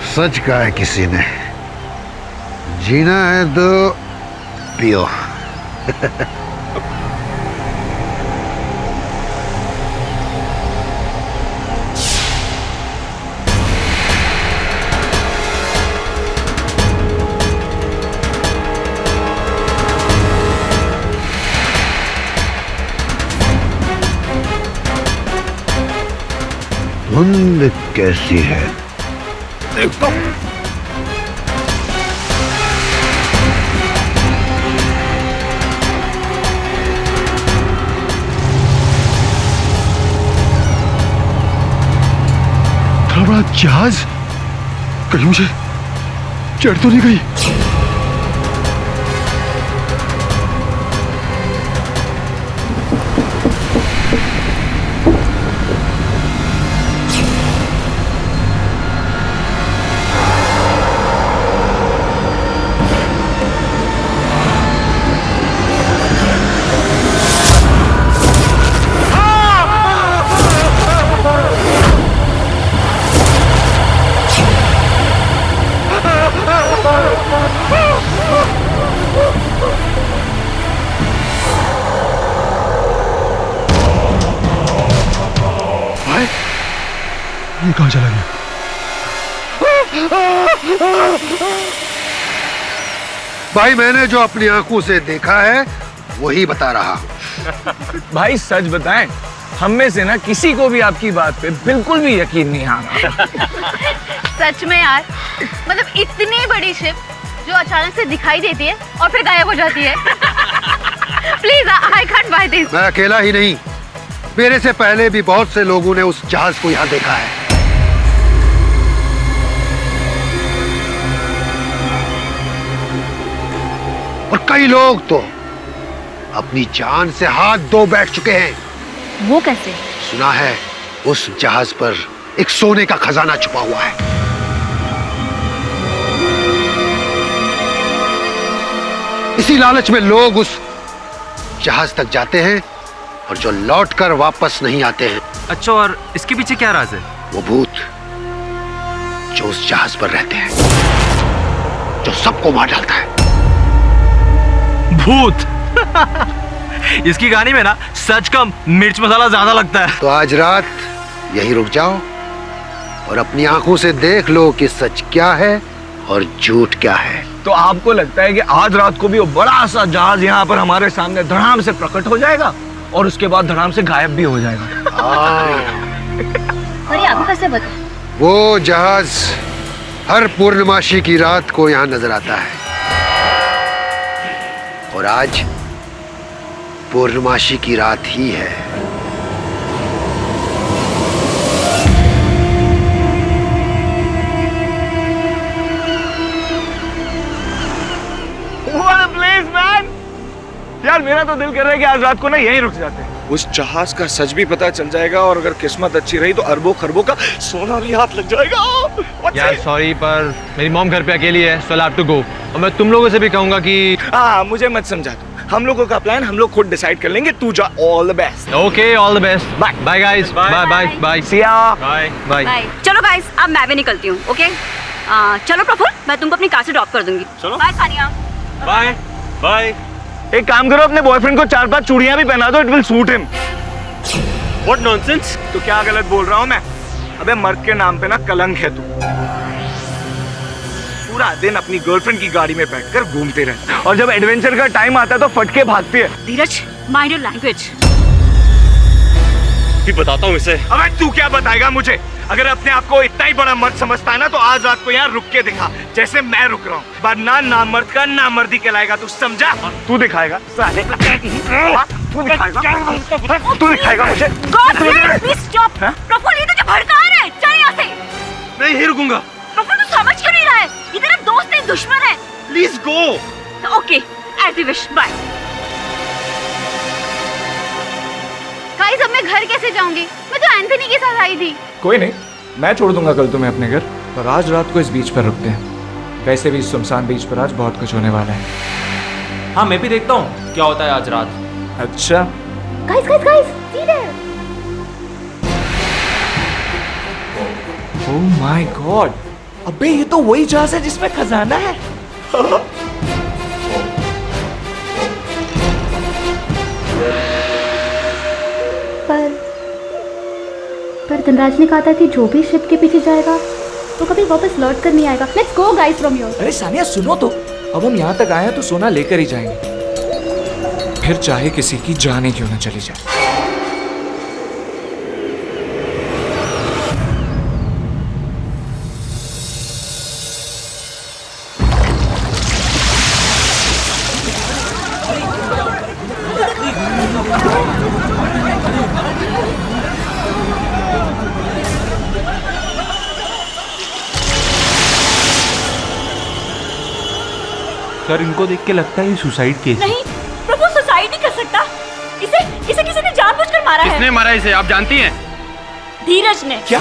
सच कहा है किसी ने, जीना है तो पियो। धुंध कैसी है देखो। बड़ा जहाज, कहीं मुझे चढ़ तो नहीं गई? ये कहां चला गया? भाई मैंने जो अपनी आंखों से देखा है वही बता रहा हूं। भाई सच बताएं, हम में से ना किसी को भी आपकी बात पे बिल्कुल भी यकीन नहीं आ रहा। सच में यार, मतलब इतनी बड़ी शिप जो अचानक से दिखाई देती है और फिर गायब हो जाती है। Please I can't by this. मैं अकेला ही नहीं, मेरे से पहले भी बहुत से लोगों ने उस जहाज को यहाँ देखा है। और कई लोग तो अपनी जान से हाथ धो बैठ चुके हैं। वो कैसे? सुना है उस जहाज पर एक सोने का खजाना छुपा हुआ है। इसी लालच में लोग उस जहाज तक जाते हैं और जो लौटकर वापस नहीं आते हैं। अच्छा, और इसके पीछे क्या राज है? वो भूत जो उस जहाज पर रहते हैं, जो सबको मार डालता है। भूत? इसकी कहानी में ना सच का मिर्च मसाला ज्यादा लगता है। तो आज रात यहीं रुक जाओ और अपनी आंखों से देख लो कि सच क्या है और झूठ क्या है। तो आपको लगता है कि आज रात को भी वो बड़ा सा जहाज यहाँ पर हमारे सामने धड़ाम से प्रकट हो जाएगा और उसके बाद धड़ाम से गायब भी हो जाएगा? अरे आपको कैसे पता? वो जहाज हर पूर्णमासी की रात को यहाँ नजर आता है और आज पूर्णमासी की रात ही है। यार मेरा तो दिल कर रहा है कि आज रात को ना यहीं रुक जाते हैं। उस जहाज का सच भी पता चल जाएगा और अगर किस्मत अच्छी रही तो अरबों खरबों का सोना भी हाथ लग जाएगा। यार सॉरी, पर मेरी मॉम घर पे अकेली है, सो आई हैव टू गो। और मैं तुम लोगों से भी कहूंगा कि हाँ, मुझे मत समझा दो, हम लोगों का प्लान हम लोग खुद डिसाइड कर लेंगे। तू जा, all the best. Okay, all the best. Bye bye guys, bye bye bye, see ya bye bye. चलो गाइस, अब मैं भी निकलती हूँ। ओके चलो प्रफुल्ल, मैं तुमको अपनी कार से ड्रॉप कर दूंगी। चलो बाय सानिया। Bye bye. एक काम करो, अपने बॉयफ्रेंड को 4-5 चूड़ियां भी पहना दो, it will suit him. What nonsense? तो क्या गलत बोल रहा हूँ मैं? अबे मर्द के नाम पे ना कलंक है तू। पूरा दिन अपनी गर्लफ्रेंड की गाड़ी में बैठकर घूमते रहते और जब एडवेंचर का टाइम आता है तो फटके भागती है। धीरज, माइंड योर लैंग्वेज। बताता हूँ इसे। अबे तू क्या बताएगा मुझे? अगर अपने आप को इतना ही बड़ा मर्द समझता है ना तो आज रात को यहाँ रुक के दिखा, जैसे मैं रुक रहा हूँ। वरना नामर्द का नामर्दी कहलाएगा, तू समझा? तू दिखाएगा साले। तू दिखाएगा, तू दिखाएगा मुझे। Please stop. प्रफुल्ल, ये तुझे भड़का रहा है, चल यहाँ से। मैं यहीं रुकूंगा। प्रफुल्ल, तू समझ क्यों नहीं रहा है? ये तेरा दोस्त नहीं, दुश्मन है। Please go. Okay, as you wish, bye. Guys, अब मैं घर कैसे जाऊंगी? मैं तो एंथनी के साथ आई थी। कोई नहीं, मैं छोड़ दूंगा कल तुम्हें अपने घर, पर आज रात को इस बीच पर रुकते हैं। वैसे भी इस सुनसान बीच पर आज बहुत कुछ होने वाला है। हाँ, मैं भी देखता हूँ क्या होता है आज रात। अच्छा guys guys guys, see there. Oh my god, अबे ये तो वही जहाज है जिसमें खजाना है। पर धनराज ने कहा था कि जो भी शिप के पीछे जाएगा तो कभी वापस लौट कर नहीं आएगा। Let's go guys from here. अरे सानिया सुनो तो, अब हम यहाँ तक आए हैं तो सोना लेकर ही जाएंगे, फिर चाहे किसी की जान ही क्यों ना चली जाए। सर इनको देख के लगता है ये सुसाइड केस। नहीं प्रभु, सुसाइड नहीं कर सकता। इसे इसे किसी ने जानबूझकर मारा है। किसने मारा इसे, आप जानती हैं? धीरज ने। क्या?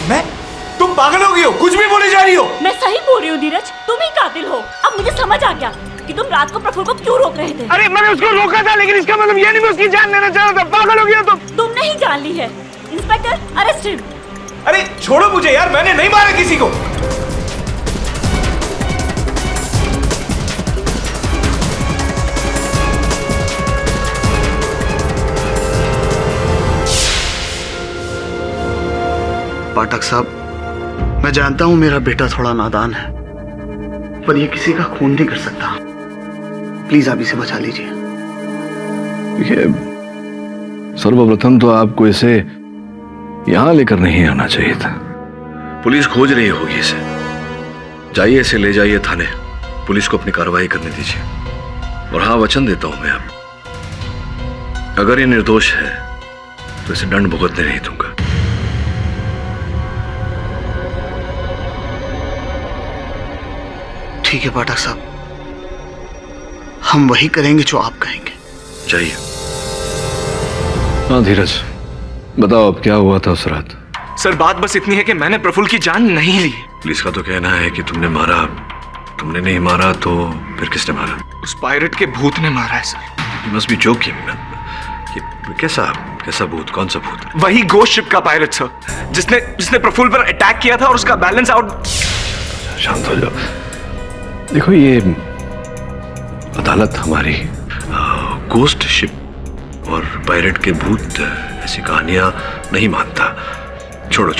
मैं? तुम पागल हो गई हो, कुछ भी बोली जा रही हो। मैं सही बोल रही हूँ धीरज, तुम ही कातिल हो। अब मुझे समझ आ गया कि तुम रात को प्रफुल्ल को क्यों रोक रहे थे। अरे मैंने उसको रोका था, लेकिन इसका मतलब ये नहीं मैं उसकी जान लेना चाह रहा था। पागल हो गया तुमने ही जान ली है। Inspector arrest him. अरे छोड़ो मुझे यार, मैंने नहीं मारा किसी को। पाठक साहब, मैं जानता हूं मेरा बेटा थोड़ा नादान है, पर ये किसी का खून नहीं कर सकता। प्लीज आप इसे बचा लीजिए। देखिए, सर्वप्रथम तो आपको इसे यहां लेकर नहीं आना चाहिए था। पुलिस खोज रही होगी इसे। जाइए, इसे ले जाइए थाने। पुलिस को अपनी कार्रवाई करने दीजिए। और हाँ, वचन देता हूं मैं अब, अगर ये निर्दोष है तो इसे दंड भुगतने नहीं दूंगा। ठीक है पाठक साहब, हम वही करेंगे जो आप कहेंगे। जाइए। हाँ धीरज, बताओ अब क्या हुआ था उस रात? सर बात बस इतनी है कि मैंने प्रफुल्ल की जान नहीं ली। पुलिस का तो कहना है कि तुमने मारा। तुमने नहीं मारा तो फिर किसने मारा? उस पायरेट के भूत ने मारा है sir. You must be joking। ये कैसा भूत? कौन सा भूत? वही गोस्ट शिप का पायरेट सर, जिसने प्रफुल्ल पर अटैक किया था और उसका बैलेंस आउट। शांत हो जाओ। देखो, ये अदालत हमारी। गोस्ट शिप और पायरेट के भूत ऐसी कहानियां नहीं मानता। छोड़ो,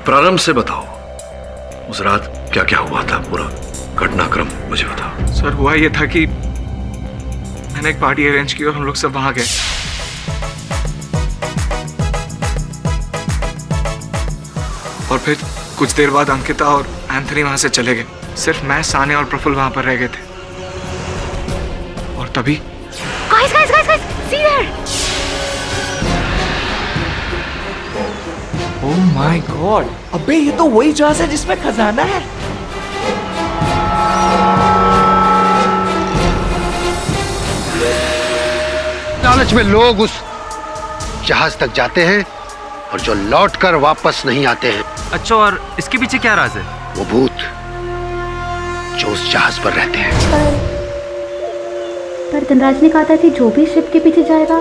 प्रारंभ से बताओ, उस रात क्या क्या हुआ था? पूरा घटनाक्रम मुझे बताओ। सर हुआ ये था कि मैंने एक पार्टी अरेंज की और हम लोग सब वहां गए। और फिर कुछ देर बाद अंकिता और एंथनी वहां से चले गए। सिर्फ मैं, सानिया और प्रफुल्ल वहां पर रह गए थे। और तभी guys see there. Oh my god, अबे ये तो वही जहाज है जिसमें खजाना है। लालच में लोग उस जहाज तक जाते हैं और जो लौटकर वापस नहीं आते हैं। अच्छा, और इसके पीछे क्या राज है? वो भूत जो उस जहाज पर रहते हैं। पर धनराज ने कहा था कि जो भी शिप के पीछे जाएगा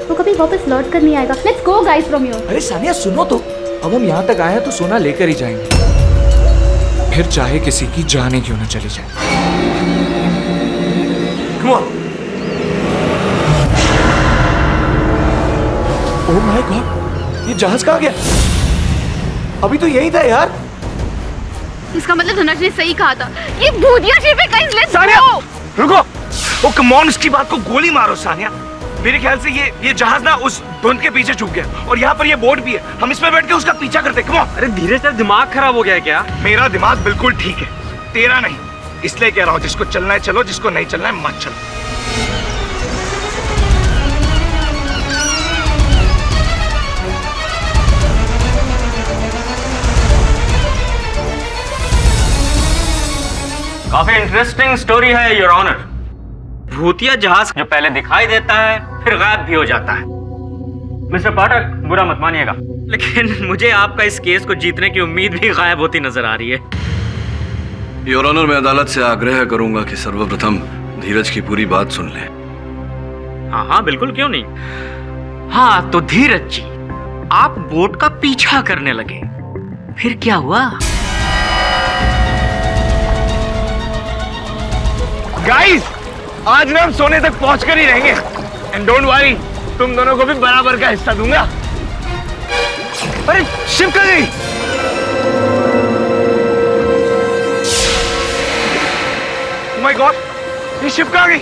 तो कभी वापस लौट कर नहीं आएगा। Let's go guys from here. अरे सानिया सुनो तो, अब हम यहाँ तक आए हैं तो सोना लेकर ही जाएंगे, फिर चाहे किसी की जान ही क्यों ना चली जाए। Come on. Oh my God, ये जहाज कहाँ गया? अभी तो यही था यार। इसका मतलब धनराज ने सही कहा था, ये भूतिया शिप है। गाइस लेट्स सानिया गो। रुको। ओ कम ऑन, उसकी बात को गोली मारो सानिया। मेरे ख्याल से ये जहाज ना उस धुंध के पीछे छुप गया और यहाँ पर ये बोट भी है। हम इसमें बैठ के उसका पीछा करते। Come on. अरे धीरे से, दिमाग खराब हो गया है क्या? मेरा दिमाग बिल्कुल ठीक है, तेरा नहीं। इसलिए कह रहा हूँ, जिसको चलना है चलो, जिसको नहीं चलना है मत चलो। काफी इंटरेस्टिंग स्टोरी है योर ऑनर। भूतिया जहाज जो पहले दिखाई देता है फिर गायब भी हो जाता है। मिस्टर पाठक, बुरा मत मानिएगा, लेकिन मुझे आपका इस केस को जीतने की उम्मीद भी गायब होती नजर आ रही है। योर ऑनर, मैं अदालत से आग्रह करूंगा कि सर्वप्रथम धीरज की पूरी बात सुन लें। हाँ बिल्कुल, क्यों नहीं। हाँ तो धीरज जी, आप बोट का पीछा करने लगे, फिर क्या हुआ? गाइस, आज ना हम सोने तक पहुंच कर ही रहेंगे। एंड डोंट वरी, तुम दोनों को भी बराबर का हिस्सा दूंगा। अरे शिप कहाँ गई? माय गॉड, ये शिप कहाँ गई?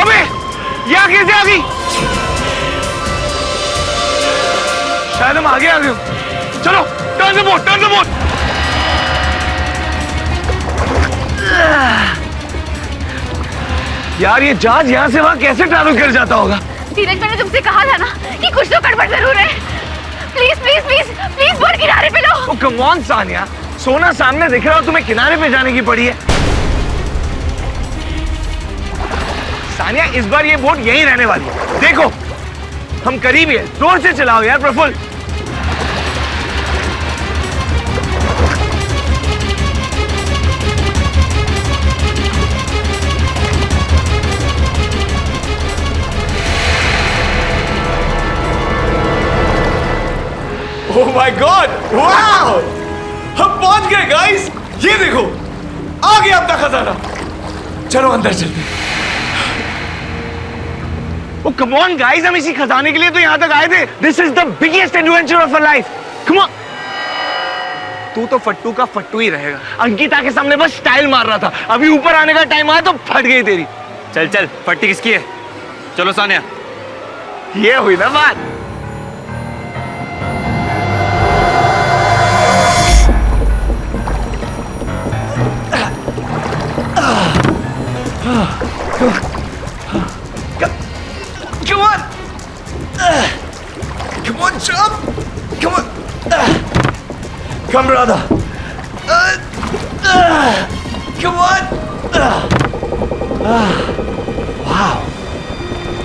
अबे, यहाँ कैसे आ गई? शायद हम आगे आ गए हो। चलो, turn the boat, turn the boat. यार ये जहाज यहाँ से वहाँ कैसे ट्रैवल कर जाता होगा? धीरज, मैंने तुमसे कहा था ना कि कुछ तो गड़बड़ जरूर है। Please please please please boat किनारे पे लो। ओ कम ऑन सानिया, सोना सामने दिख रहा हो, तुम्हें किनारे पे जाने की पड़ी है। सानिया, इस बार ये बोट यहीं रहने वाली है। देखो, हम करीब ही है। जोर से चलाओ यार Praful. Oh my god, wow, हम पहुंच गए गाइस। ये देखो, आ गया अपना खजाना। चलो अंदर चलते हैं। ओ कम ऑन गाइस, हम इसी खजाने के लिए तो यहाँ तक आए थे। This is the biggest adventure of our life. Come on. तू तो फट्टू का फट्टू ही रहेगा। अंकिता के सामने बस स्टाइल मार रहा था, अभी ऊपर आने का टाइम आया तो फट गई तेरी। चल चल, पट्टी किसकी है? चलो सानिया। ये हुई ना बात। Come on! Come on, jump! Come on! Come, brother! Come on! Wow!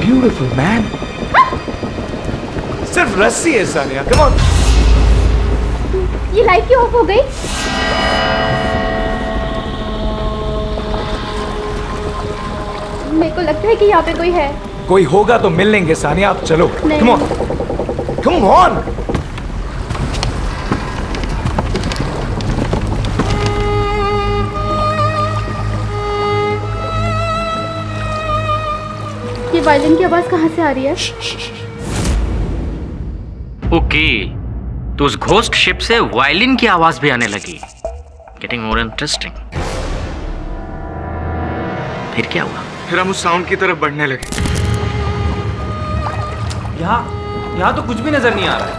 Beautiful, man! सिर्फ रस्सी है सानिया, come on! ये लाइट क्यों ऑफ हो गई? मेरे को लगता है कि यहाँ पे कोई है। कोई होगा तो मिल लेंगे सानिया, आप चलो। नहीं। Come on! Come on! ये वायलिन की आवाज कहाँ से आ रही है? ओके, तो उस घोस्ट शिप से वायलिन की आवाज भी आने लगी। Getting more interesting. फिर क्या हुआ? फिर हम उस साउंड की तरफ बढ़ने लगे। यहाँ तो कुछ भी नजर नहीं आ रहा है।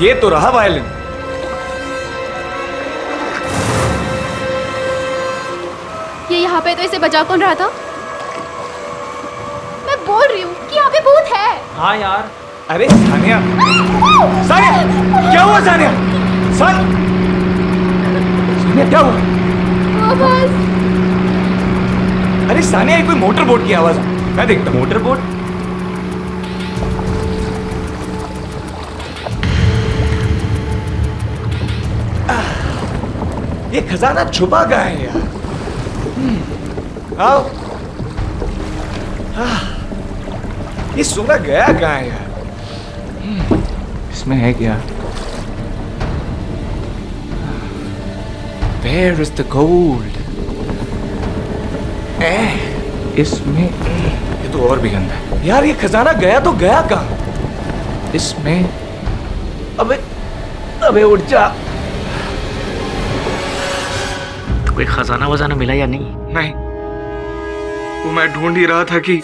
ये तो रहा वायलिन। ये यहाँ पे तो इसे बजा कौन रहा था? मैं बोल रही हूँ कि यहाँ पे भूत है। हाँ यार। अरे सानिया, सानिया, क्या हुआ सानिया? सानिया क्या हुआ? आवाज। अरे सानिया, ये कोई मोटर बोट की आवाज है। मैं देखता हूँ। Motor boat? ये खजाना छुपा कहाँ है यार? आओ। ये सोना गया कहाँ है यार? इसमें है क्या? Where is the gold? इसमें ये तो और भी गंदा है यार। ये खजाना गया तो गया कहाँ? इसमें अबे अबे उठ जा। तो कोई खजाना वजाना मिला या नहीं? नहीं, वो मैं ढूंढ ही रहा था कि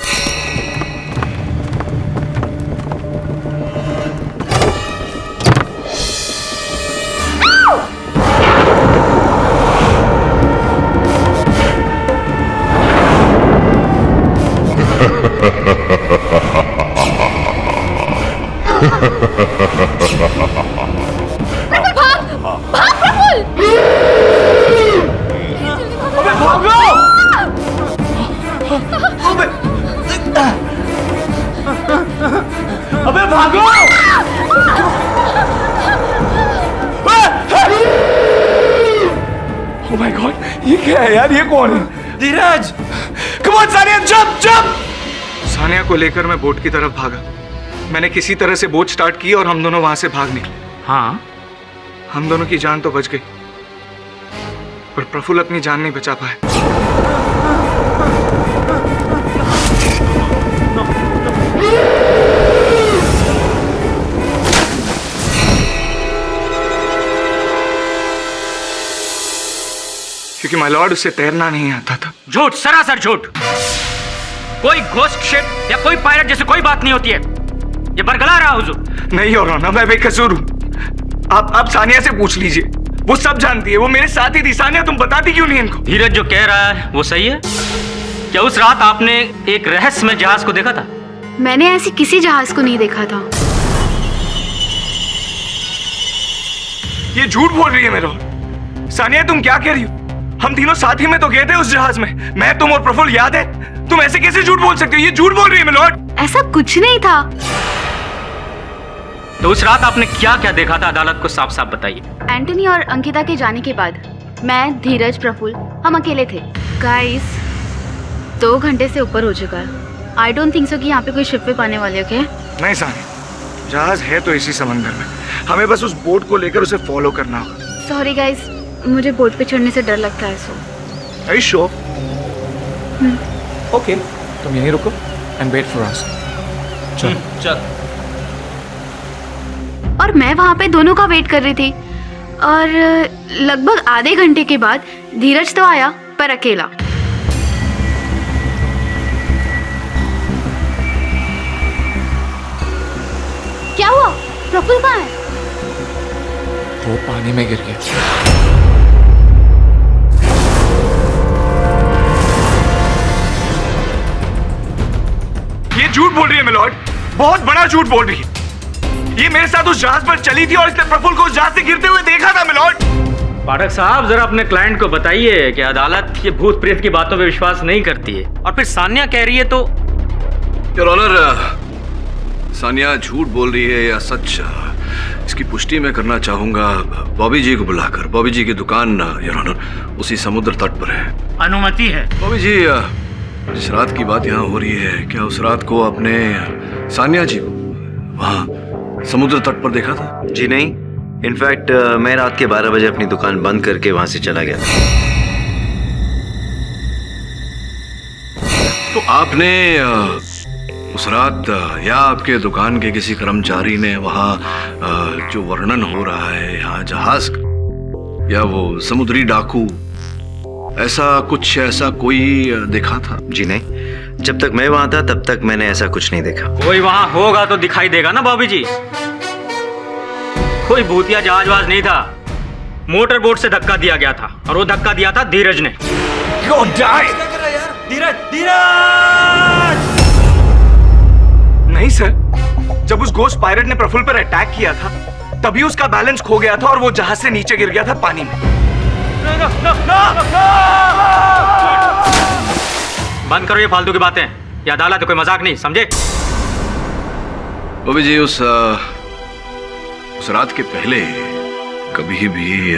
अबे भागो! Oh my God, ये क्या है यार? ये कौन है? धीरज! Come on, Sania, jump, jump! Sania को लेकर मैं बोट की तरफ भागा। मैंने किसी तरह से बोट स्टार्ट की और हम दोनों वहां से भाग निकले। हाँ, हम दोनों की जान तो बच गई, पर प्रफुल्ल अपनी जान नहीं बचा पाया। क्योंकि माय लॉर्ड उसे तैरना नहीं आता था। झूठ, सरासर झूठ। कोई घोस्ट शिप या कोई पायलट जैसे कोई बात नहीं होती है। ये बरगला रहा हुजूर। नहीं और ना, मैं बेकसूर हूँ। आप सानिया से पूछ लीजिए, वो सब जानती है, वो मेरे साथ ही थी। सानिया तुम बताती क्यों नहीं इनको? धीरज जो कह रहा है वो सही है। क्या उस रात आपने एक रहस्यमय जहाज को देखा था? मैंने ऐसी किसी जहाज को नहीं देखा था। ये झूठ बोल रही है मेरा। सानिया तुम क्या कह रही हो? हम तीनों साथ ही में तो गए थे उस जहाज में, मैं, तुम और प्रफुल्ल, याद है? तुम ऐसे कैसे झूठ बोल सकते हो? ये झूठ बोल रही है मिलॉर्ड। ऐसा कुछ नहीं था। तो उस रात आपने क्या क्या देखा था? अदालत को साफ साफ बताइए। एंटनी और अंकिता के जाने के बाद मैं, धीरज, प्रफुल्ल हम अकेले थे। गाइस 2 घंटे से ऊपर हो चुका है। आई डोंट थिंक सो कि यहाँ पे कोई शिप पे पाने वाले। ओके नहीं सानिया, जहाज है तो इसी समंदर में, हमें बस उस बोट को लेकर उसे फॉलो करना होगा। सॉरी गाइस, मुझे बोट पे चढ़ने से डर लगता है। सो Are you sure? ओके, तुम यहीं रुको एंड वेट फॉर अस। चल। और मैं वहाँ पे दोनों का वेट कर रही थी और लगभग आधे घंटे के बाद धीरज तो आया, पर अकेला। क्या हुआ? प्रफुल्ल कहाँ है? वो पानी में गिर गया। ये झूठ बोल रही है मिलॉर्ड, बहुत बड़ा झूठ बोल रही है। ये मेरे साथ उस जहाज पर चली थी और इसने प्रफुल्ल को उस जहाज से गिरते हुए देखा था मिलॉर्ड। पाठक साहब, जरा अपने क्लाइंट को बताइए कि अदालत ये भूत प्रेत की बातों पे विश्वास नहीं करती है, और फिर सानिया कह रही है तो। योर ऑनर, सानिया झूठ बोल रही है या सच, इसकी पुष्टि मैं करना चाहूंगा बॉबी जी को बुलाकर। बॉबी जी की दुकान योर ऑनर उसी समुद्र तट पर है। अनुमति है। बॉबी जी, जिस रात की बात यहाँ हो रही है, क्या उस रात को आपने सानिया जी को वहाँ समुद्र तट पर देखा था? जी नहीं, इनफैक्ट मैं रात के 12 बजे अपनी दुकान बंद करके वहां से चला गया था। तो आपने उस रात या आपके दुकान के किसी कर्मचारी ने वहाँ जो वर्णन हो रहा है यहाँ जहाज का, या वो समुद्री डाकू, ऐसा कोई देखा था? जी नहीं, जब तक मैं वहां था तब तक मैंने ऐसा कुछ नहीं देखा। कोई वहां होगा तो दिखाई देगा ना बॉबी जी। कोई भूतिया जहाजवाज नहीं था, मोटर बोट से धक्का दिया गया था, और वो धक्का दिया था धीरज ने। नहीं सर, जब उस गोस्ट पायरेट ने प्रफुल्ल पर अटैक किया था तभी उसका बैलेंस खो गया था और वो जहाज से नीचे गिर गया था पानी में। बंद करो ये फालतू की बातें, ये अदालत है, कोई मजाक नहीं, समझे? बॉबी जी, उस रात के पहले कभी भी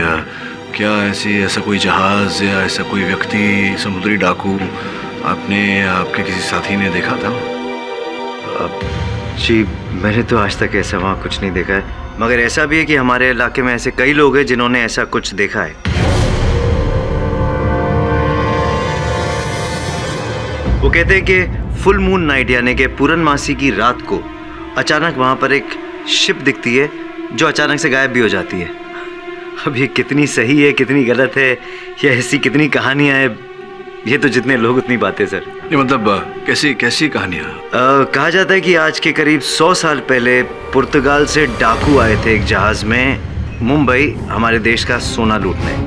क्या ऐसा कोई जहाज या ऐसा कोई व्यक्ति, समुद्री डाकू आपने आपके किसी साथी ने देखा था? जी मैंने तो आज तक ऐसा वहाँ कुछ नहीं देखा है, मगर ऐसा भी है कि हमारे इलाके में ऐसे कई लोग हैं जिन्होंने ऐसा कुछ देखा है। वो कहते हैं कि फुल मून नाइट यानी कि पूर्णमासी की रात को अचानक वहाँ पर एक शिप दिखती है जो अचानक से गायब भी हो जाती है। अब ये कितनी सही है कितनी गलत है, या ऐसी कितनी कहानियाँ हैं, ये तो जितने लोग उतनी बातें सर। ये मतलब कैसी कहानियाँ? कहा जाता है कि आज के करीब 100 साल पहले पुर्तगाल से डाकू आए थे एक जहाज में मुंबई हमारे देश का सोना लूटने,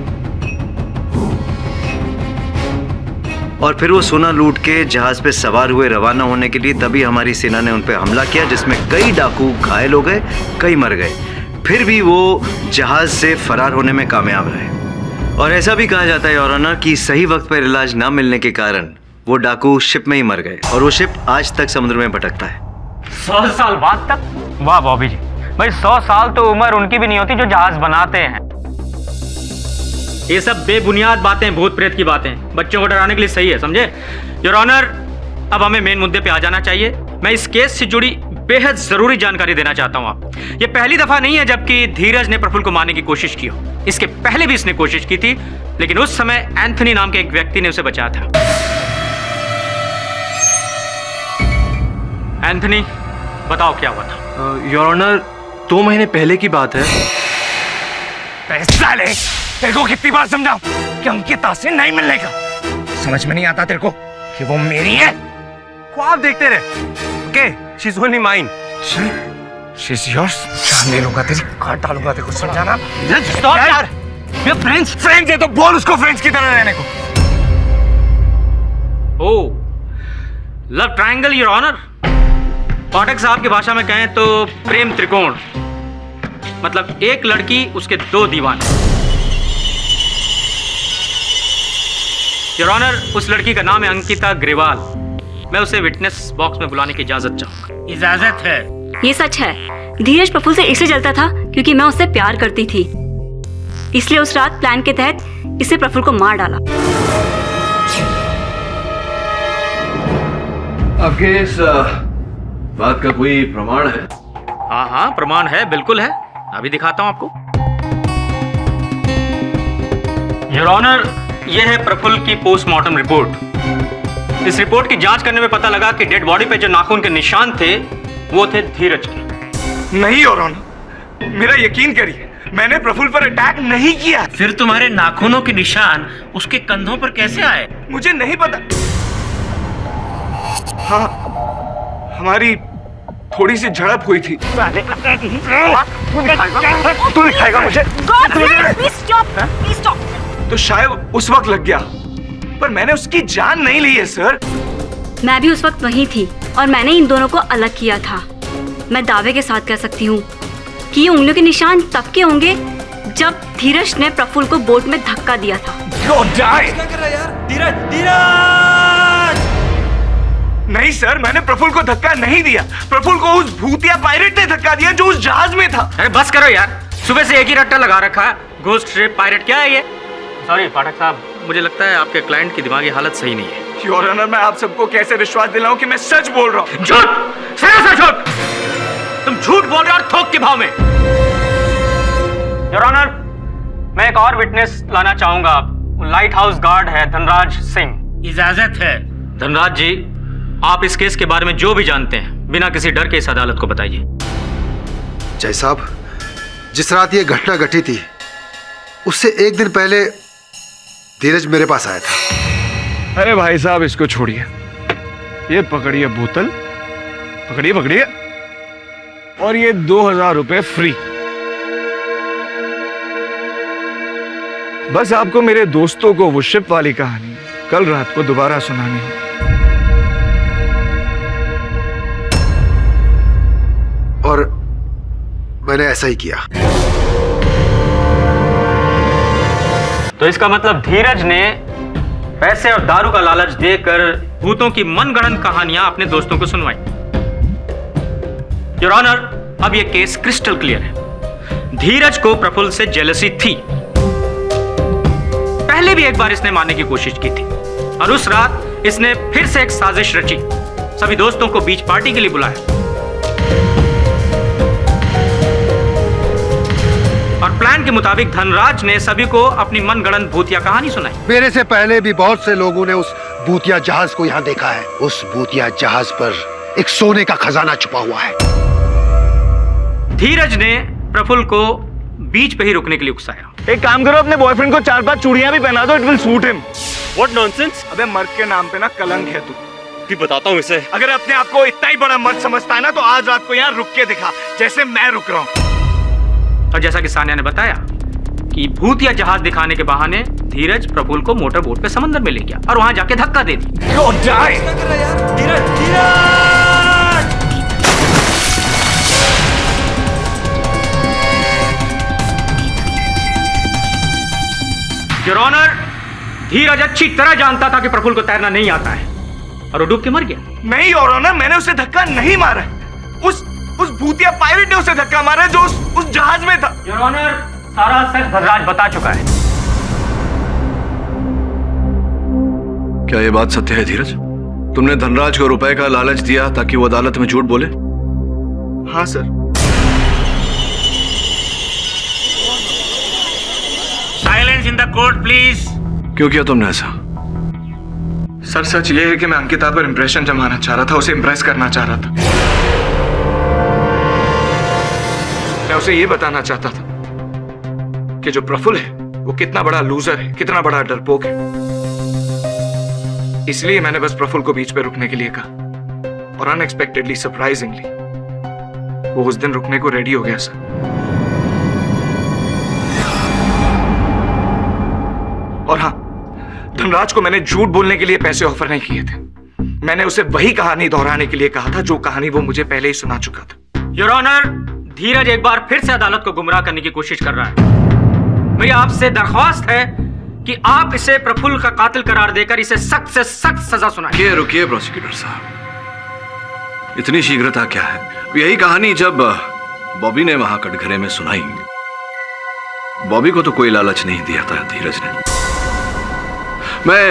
और फिर वो सोना लूट के जहाज पे सवार हुए रवाना होने के लिए। तभी हमारी सेना ने उन पे हमला किया जिसमें कई डाकू घायल हो गए, कई मर गए, फिर भी वो जहाज से फरार होने में कामयाब रहे। और ऐसा भी कहा जाता है योर ऑनर कि सही वक्त पर इलाज ना मिलने के कारण वो डाकू शिप में ही मर गए, और वो शिप आज तक समुद्र में भटकता है। 100 साल बाद तक? वाह बॉबी जी, भाई 100 साल तो उम्र उनकी भी नहीं होती जो जहाज बनाते हैं। ये सब बेबुनियाद बातें, भूत प्रेत की बातें, बच्चों को डराने के लिए सही है, समझे? योर ऑनर, अब हमें मेन मुद्दे पे आ जाना चाहिए। मैं इस केस से जुड़ी बेहद जरूरी जानकारी देना चाहता हूँ आपको। ये पहली दफा नहीं है जबकि धीरज ने प्रफुल्ल को मारने की कोशिश की हो। इसके पहले भी इसने कोशिश की थी, लेकिन उस समय एंथनी नाम के एक व्यक्ति ने उसे बचाया था। एंथनी, बताओ क्या हुआ था? योर ऑनर, 2 महीने पहले की बात है। पैसा ले, तेरे को कितनी बार समझाऊं कि अंकिता से नहीं मिलने का? समझ में नहीं आता तेरे को कि वो मेरी है? को आप देखते रहे। Okay, she is only mine. She is yours. जान लूंगा तेरी, काट डालूंगा तेरे को, समझाना? स्टॉप यार। ये फ्रेंड्स फ्रेंड्स है तो बोल उसको फ्रेंड्स की तरह रहने को। ओ, love triangle your honour. Pathak साहब की भाषा में कहें तो प्रेम त्रिकोण, मतलब एक लड़की उसके 2 दीवाने। योर ऑनर, उस लड़की का नाम है अंकिता ग्रेवाल। मैं उसे विटनेस बॉक्स में बुलाने की इजाजत चाहूंगा। इजाजत है। ये सच है। धीरज प्रफुल्ल से इसलिए जलता था क्योंकि मैं उससे प्यार करती थी, इसलिए उस रात प्लान के तहत इसे प्रफुल्ल को मार डाला। आपके इस बात का कोई प्रमाण है? हाँ हाँ, प्रमाण है, बिल्कुल है। अभी दिखाता हूं आपको। योर ऑनर, यह है प्रफुल्ल की पोस्टमार्टम रिपोर्ट। इस रिपोर्ट की जांच करने में पता लगा कि डेड बॉडी पे जो नाखून के निशान थे वो थे धीरज के। नहीं योर ऑनर, मेरा यकीन करिए, मैंने प्रफुल्ल पर अटैक नहीं किया। फिर तुम्हारे नाखूनों के निशान उसके कंधों पर कैसे आए? मुझे नहीं पता। हाँ, हमारी थोड़ी सी झड़प हुई थी। तू दिखाएगा मुझे? तो शायद उस वक्त लग गया, पर मैंने उसकी जान नहीं ली है सर। मैं भी उस वक्त वहीं थी और मैंने इन दोनों को अलग किया था। मैं दावे के साथ कह सकती हूँ कि ये उंगलियों के निशान तब के होंगे जब धीरज ने प्रफुल्ल को बोट में धक्का दिया था। नहीं सर, मैंने प्रफुल्ल को धक्का नहीं दिया। प्रफुल्ल को उस भूतिया पायरेट ने धक्का दिया जो उस जहाज में था। अरे बस करो यार, सुबह से एक ही रट्टा लगा रखा है। घोस्ट शिप, पायरेट, क्या है ये? सॉरी पाठक साहब, मुझे लगता है आपके क्लाइंट की दिमागी हालत सही नहीं है। योर ऑनर, मैं आप सबको कैसे विश्वास दिलाऊं कि मैं सच बोल रहा हूँ? झूठ, सरासर झूठ। तुम झूठ बोल रहे हो और थोक के भाव में। योर ऑनर, मैं एक और विटनेस लाना चाहूंगा। लाइट हाउस गार्ड है धनराज सिंह। इजाजत है। धनराज जी, आप इस केस के बारे में जो भी जानते हैं बिना किसी डर के इस अदालत को बताइए। जय साहब, जिस रात ये घटना घटी थी उससे 1 दिन पहले धीरज मेरे पास आया था। अरे भाई साहब, इसको छोड़िए, ये पकड़िए बोतल, पकड़िए पकड़िए, और ये 2000 रुपए फ्री। बस आपको मेरे दोस्तों को वो शिप वाली कहानी कल रात को दोबारा सुनानी है। और मैंने ऐसा ही किया। तो इसका मतलब धीरज ने पैसे और दारू का लालच देकर भूतों की मनगढ़ंत कहानियां अपने दोस्तों को सुनवाई। योर ऑनर, अब यह केस क्रिस्टल क्लियर है। धीरज को प्रफुल्ल से जेलसी थी। पहले भी एक बार इसने मारने की कोशिश की थी और उस रात इसने फिर से एक साजिश रची। सभी दोस्तों को बीच पार्टी के लिए बुलाया और प्लान के मुताबिक धनराज ने सभी को अपनी मनगढ़ंत भूतिया कहानी सुनाई। मेरे से पहले भी बहुत से लोगों ने उस भूतिया जहाज को यहाँ देखा है। उस भूतिया जहाज पर एक सोने का खजाना छुपा हुआ है। धीरज ने प्रफुल्ल को बीच पे ही रुकने के लिए उकसाया। एक काम करो, अपने बॉयफ्रेंड को 4-5 चूड़ियां भी पहना दो, it will suit him. What nonsense? अबे मर्द के नाम पे ना कलंक है तू। भी बताता हूँ इसे। अगर अपने आप को इतना ही बड़ा मर्द समझता है ना, तो आज रात को यहाँ रुक के दिखा, जैसे मैं रुक रहा हूँ। और जैसा कि सानिया ने बताया कि भूतिया जहाज दिखाने के बहाने धीरज प्रफुल्ल को मोटर बोट पे समंदर में ले गया और वहां जाके धक्का दे दी। योर ऑनर, धीरज अच्छी तरह जानता था कि प्रफुल्ल को तैरना नहीं आता है और वो डूब के मर गया। नहीं योर ऑनर, मैंने उसे धक्का नहीं मारा। उस भूतिया पायरेट ने उसे धक्का मारा जो उस जहाज में था। योर ऑनर, सारा सच धनराज बता चुका है। क्या यह बात सत्य है धीरज? तुमने धनराज को रुपए का लालच दिया ताकि वो अदालत में झूठ बोले? हाँ sir. Silence in the court please. क्यों किया तुमने ऐसा? सर सच ये है कि मैं अंकिता पर इंप्रेशन जमाना चाह रहा था, उसे इंप्रेस करना चाह रहा था। मैं उसे ये बताना चाहता था कि जो प्रफुल्ल है वो कितना बड़ा लूजर है, कितना बड़ा डरपोक है। इसलिए मैंने बस प्रफुल्ल को बीच पे रुकने के लिए कहा और अनएक्सपेक्टेडली, सरप्राइजिंगली वो उस दिन रुकने को रेडी हो गया सर। और हाँ, धनराज को मैंने झूठ बोलने के लिए पैसे ऑफर नहीं किए थे। मैंने उसे वही कहानी दोहराने के लिए कहा था जो कहानी वो मुझे पहले ही सुना चुका था। योर ऑनर, धीरज एक बार फिर से अदालत को गुमराह करने की कोशिश कर रहा है। मेरी आपसे दरख्वास्त है कि आप इसे प्रफुल्ल का कातिल करार देकर इसे सख्त से सख्त सजा सुनाइए। रुकिए प्रोसिक्यूटर साहब, इतनी शीघ्रता क्या है? यही कहानी जब बॉबी ने वहां कटघरे में सुनाई, बॉबी को तो कोई लालच नहीं दिया था धीरज ने। मैं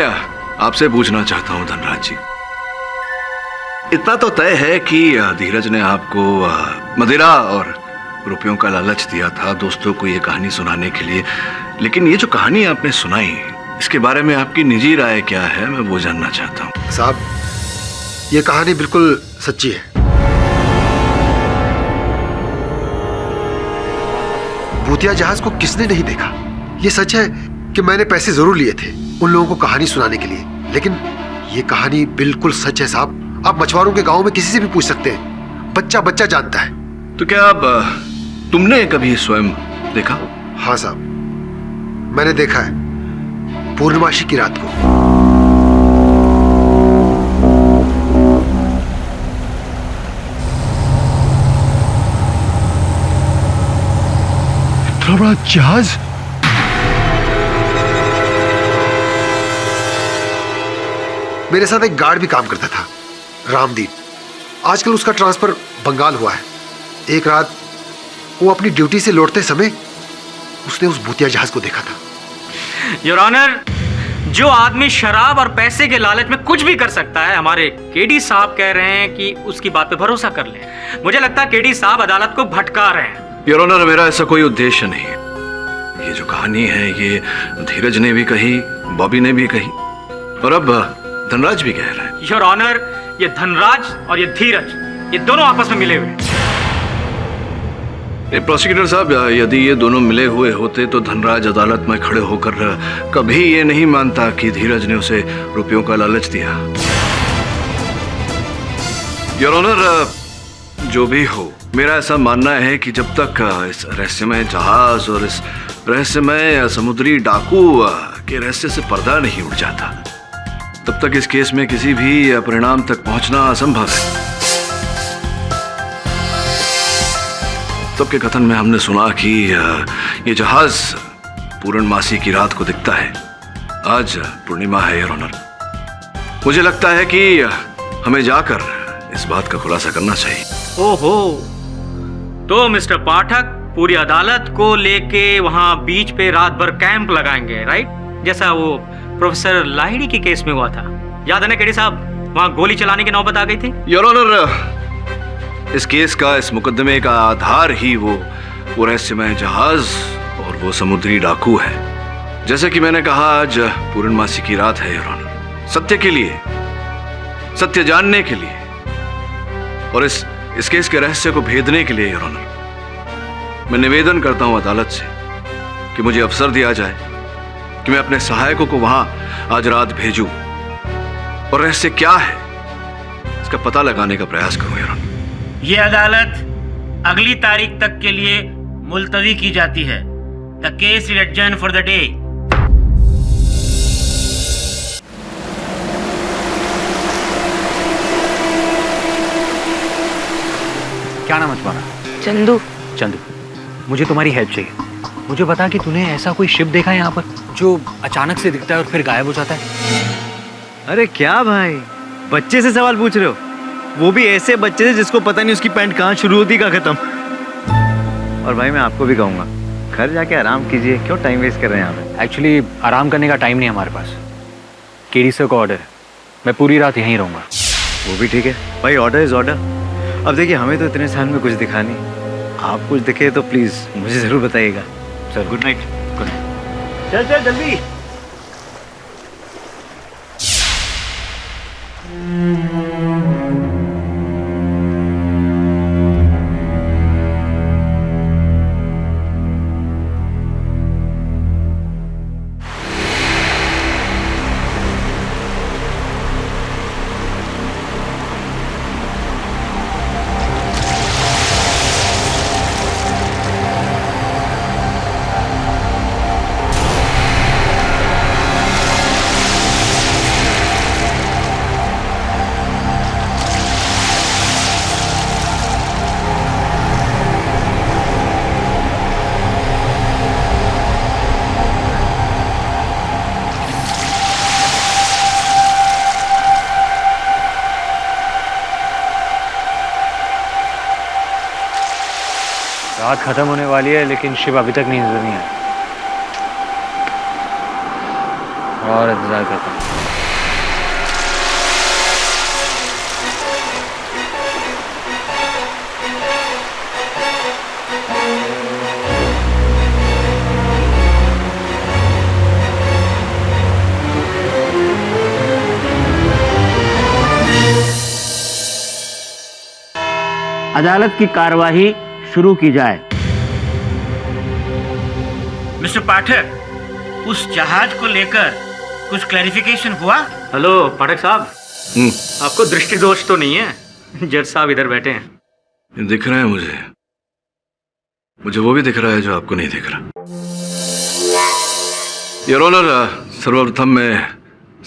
आपसे पूछना चाहता हूं धनराज जी, इतना तो तय है कि धीरज ने आपको मदिरा और रुपयों का लालच दिया था दोस्तों को ये कहानी सुनाने के लिए, लेकिन ये जो कहानी आपने सुनाई इसके बारे में आपकी निजी राय क्या है, मैं वो जानना चाहता हूं। साहब, ये कहानी बिल्कुल सच्ची है। भूतिया जहाज को किसने नहीं देखा? ये सच है कि मैंने पैसे जरूर लिए थे उन लोगों को कहानी सुनाने के लिए, लेकिन ये कहानी बिल्कुल सच है साहब। आप मछुआरों के गांव में किसी से भी पूछ सकते हैं, बच्चा बच्चा जानता है। तो क्या आप तुमने कभी स्वयं देखा? हाँ साहब, मैंने देखा है, पूर्णमासी की रात को। इतना बड़ा जहाज? मेरे साथ एक गार्ड भी काम करता था, रामदीप। आजकल उसका ट्रांसफर बंगाल हुआ है। एक रात वो अपनी ड्यूटी से लौटते समय उसने उस भूतिया जहाज को देखा था। योर ऑनर, जो आदमी शराब और पैसे के लालच में कुछ भी कर सकता है, हमारे केडी साहब कह रहे हैं कि उसकी बात पे भरोसा कर लें। मुझे लगता है केडी साहब अदालत को भटका रहे हैं। योर ऑनर, मेरा ऐसा कोई उद्देश्य नहीं है। ये जो कहानी है ये धीरज ने भी कही, बॉबी ने भी कही और अब धनराज भी कह रहा है। योर ऑनर, ये धनराज और ये धीरज, ये दोनों आपस में मिले हुए हैं। प्रोसिक्यूटर साहब, यदि ये दोनों मिले हुए होते तो धनराज अदालत में खड़े होकर कभी ये नहीं मानता कि धीरज ने उसे रुपयों का लालच दिया। योर ऑनर, जो भी हो, मेरा ऐसा मानना है कि जब तक इस रहस्यमय जहाज और इस रहस्यमय समुद्री डाकू के रहस्य से पर्दा नहीं उड़ जाता, तब तक इस केस में किसी भी परिणाम तक पहुंचना असंभव है। तब के कथन में हमने सुना कि ये जहाज पूर्णमासी की रात को दिखता है। आज पूर्णिमा है योर ऑनर। मुझे लगता है कि हमें जाकर इस बात का खुलासा करना चाहिए। ओहो, तो मिस्टर पाठक पूरी अदालत को लेके वहां बीच पे रात भर कैंप लगाएंगे, राइट? जैसा वो प्रोफेसर लाहिड़ी के केस में हुआ था, याद है ना केडी साहब? वहां गोली चलाने की नौबत आ गई थी। योर ऑनर, इस केस का, इस मुकदमे का आधार ही वो रहस्यमय जहाज और वो समुद्री डाकू है। जैसे कि मैंने कहा, आज पूर्णमासी की रात है योर ऑनर। सत्य के लिए, सत्य जानने के लिए और इस केस के रहस्य को भेदने के लिए योर ऑनर, मैं निवेदन करता हूं अदालत से कि मुझे अवसर दिया जाए कि मैं अपने सहायकों को वहां आज रात भेजूं और रहस्य क्या है इसका पता लगाने का प्रयास करूं योर ऑनर। ये अदालत अगली तारीख तक के लिए मुलतवी की जाती है। The case is adjourn for the day. क्या नाम है तुम्हारा? चंदू। चंदू, मुझे तुम्हारी हेल्प चाहिए। मुझे बता कि तूने ऐसा कोई शिप देखा है यहाँ पर जो अचानक से दिखता है और फिर गायब हो जाता है? अरे क्या भाई, बच्चे से सवाल पूछ रहे हो? वो भी ऐसे बच्चे से जिसको पता नहीं उसकी पैंट कहाँ शुरू होती कहाँ खत्म। और भाई मैं आपको भी कहूँगा, घर जाके आराम कीजिए, क्यों टाइम वेस्ट कर रहे हैं यहाँ पे? एक्चुअली आराम करने का टाइम नहीं है हमारे पास। केडी सर का ऑर्डर है, मैं पूरी रात यहीं रहूंगा। वो भी ठीक है भाई, ऑर्डर इज ऑर्डर। अब देखिए हमें तो इतने साल में कुछ दिखा नहीं, आप कुछ दिखे तो प्लीज मुझे जरूर बताइएगा। Sir good night. Good night. चल चल जल्दी। रात खत्म होने वाली है लेकिन शिव अभी तक नजर नहीं आया। और इंतजार करता हूँ। अदालत की कार्यवाही शुरू की जाए। मिस्टर पाठक, उस जहाज को लेकर कुछ क्लैरिफिकेशन हुआ? हेलो पाठक साहब, आपको दृष्टि दोष तो नहीं है? जज साहब इधर बैठे हैं। दिख रहा है मुझे वो भी दिख रहा है जो आपको नहीं दिख रहा। योर ऑनर, सर्वप्रथम मैं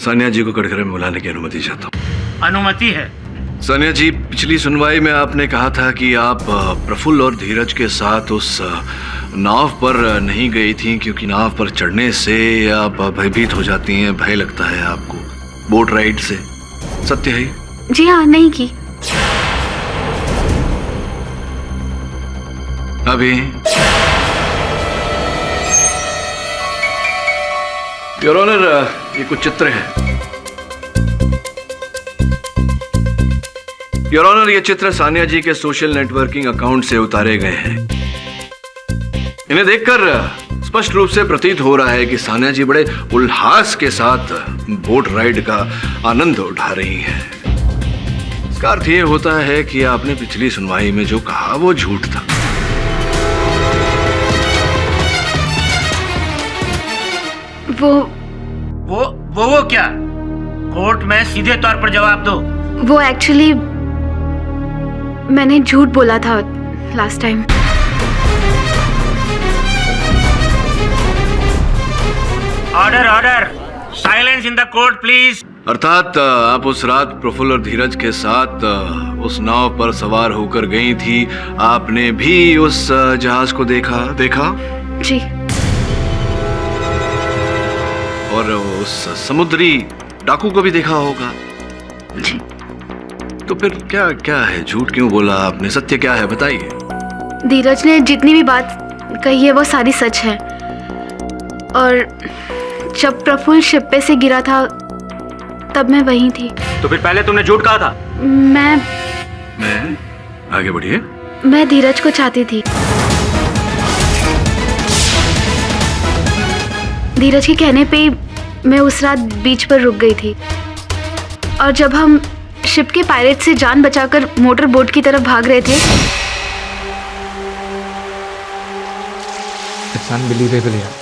सानिया जी को कटघरे में बुलाने की अनुमति चाहता हूँ। अनुमति है। सानिया जी, पिछली सुनवाई में आपने कहा था कि आप प्रफुल्ल और धीरज के साथ उस नाव पर नहीं गई थी क्योंकि नाव पर चढ़ने से आप भयभीत हो जाती हैं, भय लगता है आपको बोट राइड से। सत्य है? जी हाँ, नहीं की। अभी योर ऑनर, ये कुछ चित्र है। योर ऑनर, ये चित्र सानिया जी के सोशल नेटवर्किंग अकाउंट से उतारे गए हैं। इन्हें देखकर स्पष्ट रूप से प्रतीत हो रहा है कि सानिया जी बड़े उल्लास के साथ बोट राइड का आनंद उठा रही हैं। इसका अर्थ ये होता है कि आपने पिछली सुनवाई में जो कहा वो झूठ था। वो क्या? कोर्ट में सीधे तौर पर जवाब दो। वो एक्चुअली मैंने झूठ बोला था last time. Order order, silence in the court please. अर्थात आप उस रात प्रफुल्ल और धीरज के साथ उस नाव पर सवार होकर गई थी। आपने भी उस जहाज को देखा? जी। और उस समुद्री डाकू को भी देखा होगा? जी। तो फिर क्या क्या है? झूठ क्यों बोला आपने? सत्य क्या है, बताइए। धीरज ने जितनी भी बात कही है वो सारी सच है। और जब प्रफुल्ल शिप पे से गिरा था तब मैं वहीं थी। तो फिर पहले तुमने झूठ कहा था? मैं आगे बढ़िए। मैं धीरज को चाहती थी। धीरज के कहने पे मैं उस रात बीच पर रुक गई थी। और जब हम शिप के पायरेट से जान बचाकर मोटर बोट की तरफ भाग रहे थे, इट्स अनबिलीवेबल यार।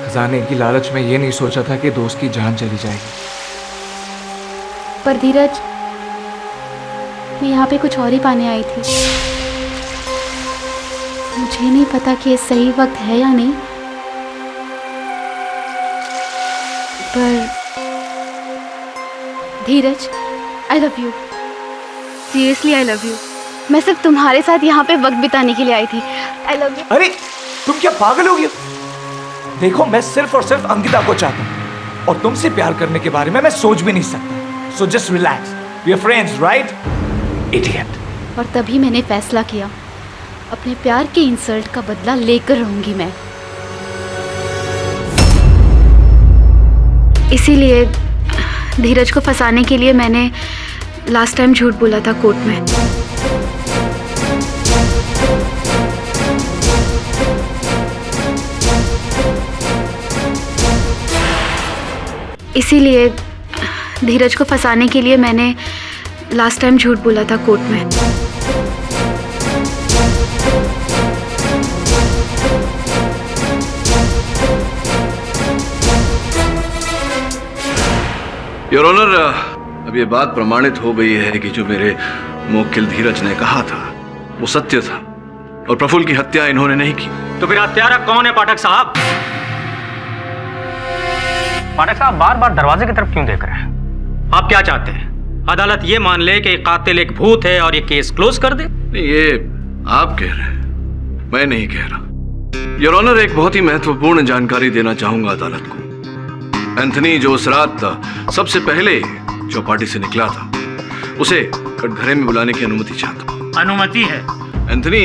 खजाने की लालच में ये नहीं सोचा था कि दोस्त की जान चली जाएगी। पर धीरज, मैं यहाँ पे कुछ और ही पाने आई थी। मुझे नहीं पता कि ये सही वक्त है या नहीं, पर Dheeraj, I love you. Seriously I love you. मैं सिर्फ तुम्हारे साथ यहाँ पे वक्त बिताने के लिए आई थी। आई लव यू। अरे तुम क्या पागल हो गई? देखो, मैं सिर्फ और सिर्फ अंकिता को चाहता हूँ और तुमसे प्यार करने के बारे में मैं सोच भी नहीं सकता। So just relax, we are friends, right? Idiot. और तभी मैंने फैसला किया, अपने प्यार के इंसल्ट का बदला लेकर रहूंगी मैं। इसीलिए धीरज को फंसाने के लिए मैंने लास्ट टाइम झूठ बोला था कोर्ट में। इसीलिए धीरज को फंसाने के लिए मैंने लास्ट टाइम झूठ बोला था कोर्ट में। योर ऑनर, अब ये बात प्रमाणित हो गई है कि जो मेरे मुवक्किल धीरज ने कहा था वो सत्य था और प्रफुल्ल की हत्या इन्होंने नहीं की। तो फिर हत्यारा कौन है पाठक साहब? पाठक साहब बार बार दरवाजे की तरफ क्यों देख रहे हैं? आप क्या चाहते हैं? अदालत ये मान ले कि कातिल एक भूत है और ये केस क्लोज कर दे? नहीं, ये आप कह रहे हैं, मैं नहीं कह रहा। योर ऑनर, एक बहुत ही महत्वपूर्ण जानकारी देना चाहूंगा अदालत को। एंथनी जो उस रात सबसे पहले चौपाटी से निकला था, उसे कटघरे में बुलाने की अनुमति चाहता हूं। अनुमति है। एंथनी,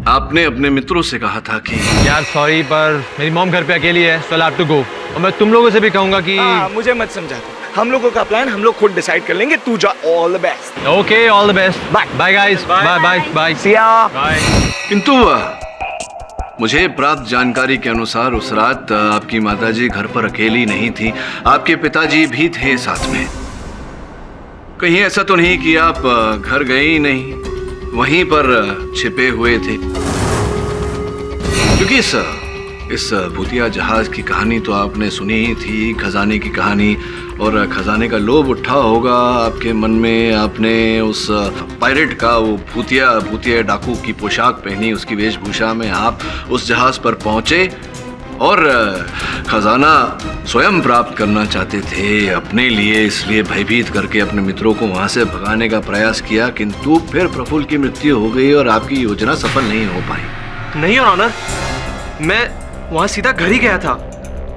आपने अपने मित्रों से कहा था कि यार सॉरी, पर मेरी मॉम घर पे अकेली है, so I'll have to go। और मैं तुम लोगों से भी कहूंगा कि मुझे मत समझा तू। हम लोगों का प्लान हम लोग खुद डिसाइड कर लेंगे। तू जा। All the best. Okay, all the best. Bye bye guys, bye bye bye, see ya bye. किंतु मुझे प्राप्त जानकारी के अनुसार उस रात आपकी माताजी घर पर अकेली नहीं थी, आपके पिताजी भी थे साथ में। कहीं ऐसा तो नहीं कि आप घर गए ही नहीं, वहीं पर छिपे हुए थे? क्योंकि इस भूतिया जहाज की कहानी तो आपने सुनी ही थी, खजाने की कहानी, और खजाने का लोभ उठा होगा आपके मन में। आपने उस पायरेट का वो भूतिया डाकू की पोशाक पहनी, उसकी वेशभूषा में आप उस जहाज पर पहुंचे और खजाना स्वयं प्राप्त करना चाहते थे अपने लिए, इसलिए भयभीत करके अपने मित्रों को वहां से भगाने का प्रयास किया। किंतु फिर प्रफुल्ल की मृत्यु हो गई और आपकी योजना सफल नहीं हो पाई। नहीं योर ऑनर, मैं वहां सीधा घर ही गया था,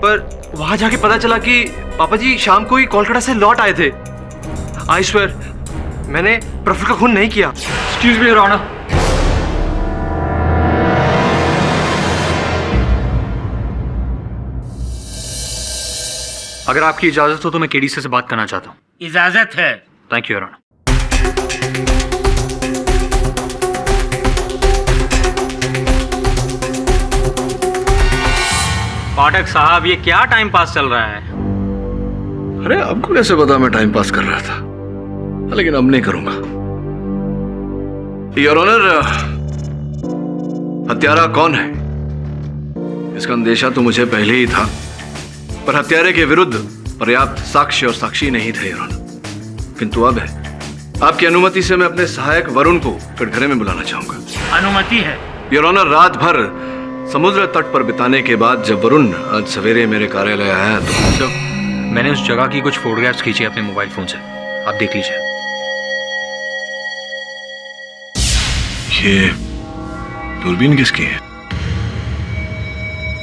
पर वहां जाके पता चला कि पापा जी शाम को ही कोलकाता से लौट आए थे। आई स्वेयर, मैंने प्रफुल्ल का खून नहीं किया। Excuse me your honour. अगर आपकी इजाजत हो तो मैं केडीसी से बात करना चाहता हूँ। इजाजत है। Thank you your honour. Pathak साहब, ये क्या टाइम पास चल रहा है? अरे आपको कैसे पता मैं टाइम पास कर रहा था? लेकिन अब नहीं करूंगा। योर ऑनर, हत्यारा कौन है इसका अंदेशा तो मुझे पहले ही था, पर हत्यारे के विरुद्ध पर्याप्त साक्ष्य और साक्षी नहीं थे योर ऑनर। किंतु अब है। आपकी अनुमति से मैं अपने सहायक वरुण को कटघरे में बुलाना चाहूंगा। अनुमति है। योर ऑनर, रात भर समुद्र तट पर बिताने के बाद जब वरुण आज सवेरे मेरे कार्यालय आया तो मैंने उस जगह की कुछ फोटोग्राफ्स खींची अपने मोबाइल फोन से, आप देख लीजिए। ये दूरबीन किसकी है?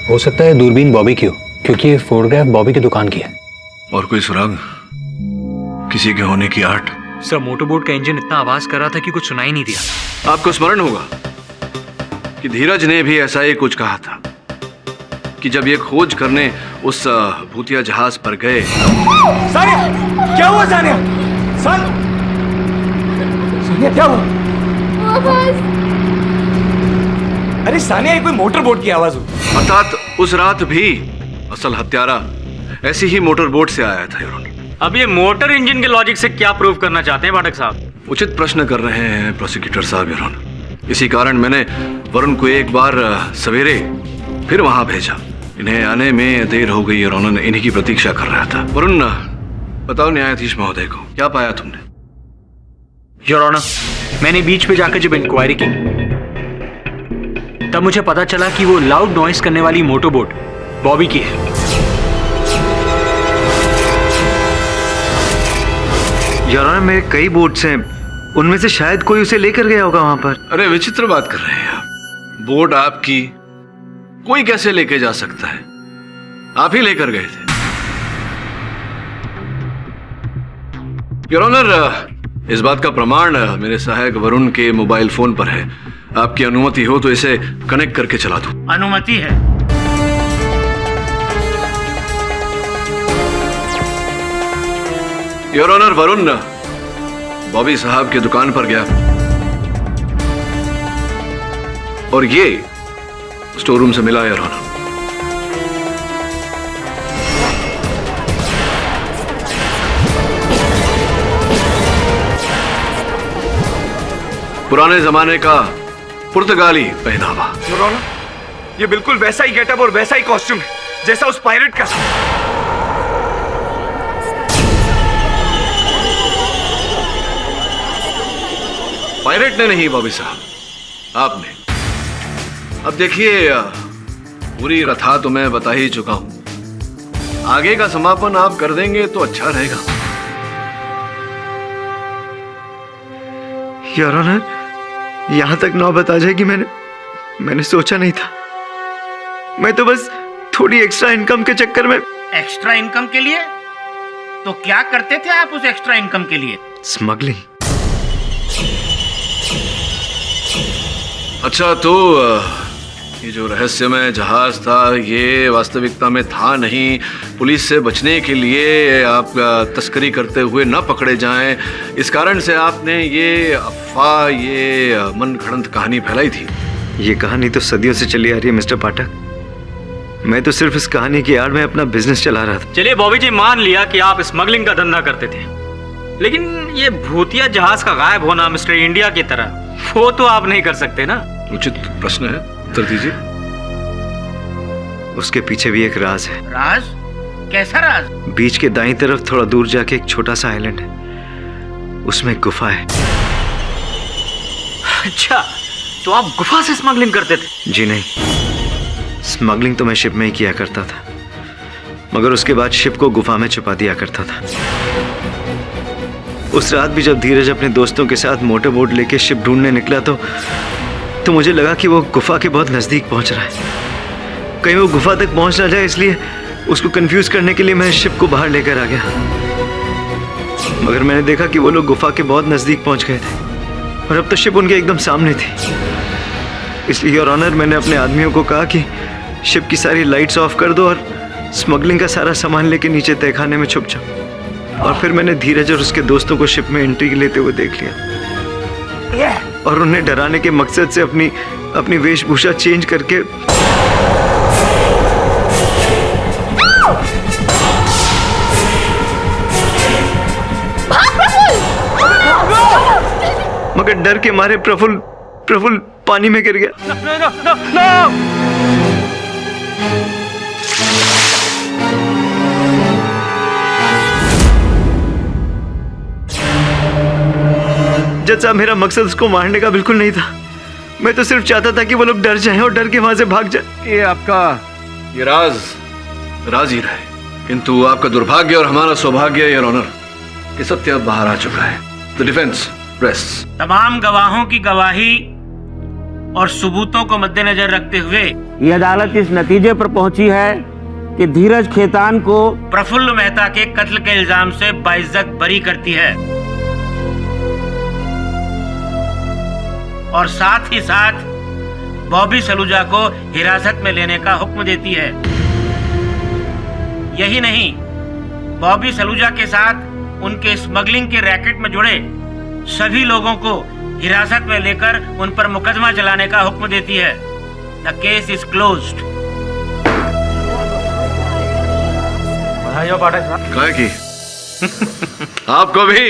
हो सकता है दूरबीन बॉबी की हो, क्योंकि ये फोटोग्राफ बॉबी की दुकान की है। और कोई सुराग? किसी के होने की आट? सर, मोटरबोट का इंजन इतना आवाज कर रहा था कि कुछ सुनाई नहीं दिया। आपको स्मरण होगा कि धीरज ने भी ऐसा ही कुछ कहा था कि जब ये खोज करने उस भूतिया जहाज पर गए। सानिया, क्या हुआ सानिया? सानिया क्या हुआ? अरे सानिया, ये कोई मोटर बोट की आवाज हुई। अर्थात उस रात भी असल हत्यारा ऐसी ही मोटर बोट से आया था योर ऑनर। अब ये मोटर इंजन के लॉजिक से क्या प्रूव करना चाहते हैं पाठक साहब? उचित प्रश्न कर रहे हैं प्रोसिक्यूटर साहब योर ऑनर। इसी कारण मैंने वरुण को एक बार सवेरे फिर वहां भेजा। इन्हें आने में देर हो गई और उन्होंने इन्हीं की प्रतीक्षा कर रहा था। वरुण, बताओ न्यायाधीश महोदय को क्या पाया तुमने? योर ऑनर, मैंने बीच पे जाकर जब इंक्वायरी की तब मुझे पता चला कि वो लाउड नॉइस करने वाली मोटरबोट बॉबी की है। योर ऑनर, मेरे कई बोट्स हैं, उनमें से शायद कोई उसे लेकर गया होगा वहां पर। अरे विचित्र बात कर रहे हैं आप। बोट आपकी कोई कैसे लेके जा सकता है? आप ही लेकर गए थे। योर ऑनर, इस बात का प्रमाण मेरे सहायक वरुण के मोबाइल फोन पर है। आपकी अनुमति हो तो इसे कनेक्ट करके चला दूं। अनुमति है। योर ऑनर, वरुण बॉबी साहब की दुकान पर गया और ये स्टोर रूम से मिला, योर ऑनर। पुराने जमाने का पुर्तगाली पहनावा। योर ऑनर, ये बिल्कुल वैसा ही गेटअप और वैसा ही कॉस्ट्यूम है जैसा उस पायरेट का था। पायरेट ने नहीं बॉबी साहब, आपने। अब देखिए, पूरी कथा तो मैं बता ही चुका हूं। आगे का समापन आप कर देंगे तो अच्छा रहेगा। योर ऑनर, यहां तक नौबत आ जाएगी मैंने सोचा नहीं था। मैं तो बस थोड़ी एक्स्ट्रा इनकम के चक्कर में। एक्स्ट्रा इनकम के लिए? तो क्या करते थे आप उस एक्स्ट्रा इनकम के लिए? स्मगलिंग। अच्छा, तो ये जो रहस्यमय जहाज था ये वास्तविकता में था नहीं। पुलिस से बचने के लिए आप तस्करी करते हुए न पकड़े जाएं, इस कारण से आपने ये अफवाह, ये मनगढ़ंत कहानी फैलाई थी। ये कहानी तो सदियों से चली आ रही है मिस्टर पाठक। मैं तो सिर्फ इस कहानी की आड़ में अपना बिजनेस चला रहा था। चलिए बॉबी जी, मान लिया कि आप स्मगलिंग का धंधा करते थे, लेकिन ये भूतिया जहाज का गायब होना मिस्टर इंडिया की तरह, वो तो आप नहीं कर सकते ना। उचित प्रश्न है, उत्तर दीजिए। उसके पीछे भी एक राज है। राज? कैसा राज? बीच के दाईं तरफ थोड़ा दूर जाके एक छोटा सा आइलैंड है, उसमें गुफा है। अच्छा, तो आप गुफा से स्मगलिंग करते थे? जी नहीं, स्मगलिंग तो मैं शिप में ही किया करता था, मगर उसके बाद शिप को गुफा में छुपा दिया करता था। उस रात भी जब धीरज अपने दोस्तों के साथ मोटर बोट लेके शिप ढूंढने निकला तो मुझे लगा कि वो गुफा के बहुत नजदीक पहुंच रहा है। कहीं वो गुफा तक पहुंच ना जाए, इसलिए उसको कंफ्यूज करने के लिए मैं शिप को बाहर लेकर आ गया। मगर मैंने देखा कि वो लोग गुफा के बहुत नजदीक पहुंच गए थे और अब तो शिप उनके एकदम सामने थी। इसलिए योर ऑनर, मैंने अपने आदमियों को कहा कि शिप की सारी लाइट्स ऑफ कर दो और स्मगलिंग का सारा सामान लेके नीचे तहखाने में छुप जाओ। और फिर मैंने धीरज और उसके दोस्तों को शिप में एंट्री लेते हुए देख लिया और उन्हें डराने के मकसद से अपनी वेशभूषा चेंज करके मगर डर के मारे प्रफुल्ल पानी में गिर गया। जज साहब, मेरा मकसद उसको मारने का बिल्कुल नहीं था। मैं तो सिर्फ चाहता था कि वो लोग डर जाएं और डर के वहां से भाग जाएं। ये आपका ये राज ही रहे, किंतु आपका दुर्भाग्य और हमारा सौभाग्य, योर ऑनर, कि सत्य अब बाहर आ चुका है। The defence rests. तमाम गवाहों की गवाही और सबूतों को मद्देनजर रखते हुए ये अदालत इस नतीजे पर पहुंची है कि धीरज खेतान को प्रफुल्ल मेहता के कत्ल के इल्जाम से बाइज्जत बरी करती है और साथ ही साथ बॉबी सलूजा को हिरासत में लेने का हुक्म देती है। यही नहीं, बॉबी सलूजा के साथ उनके स्मगलिंग के रैकेट में जुड़े सभी लोगों को हिरासत में लेकर उन पर मुकदमा चलाने का हुक्म देती है। The case is closed. बधाई हो पाठक साहब। आपको भी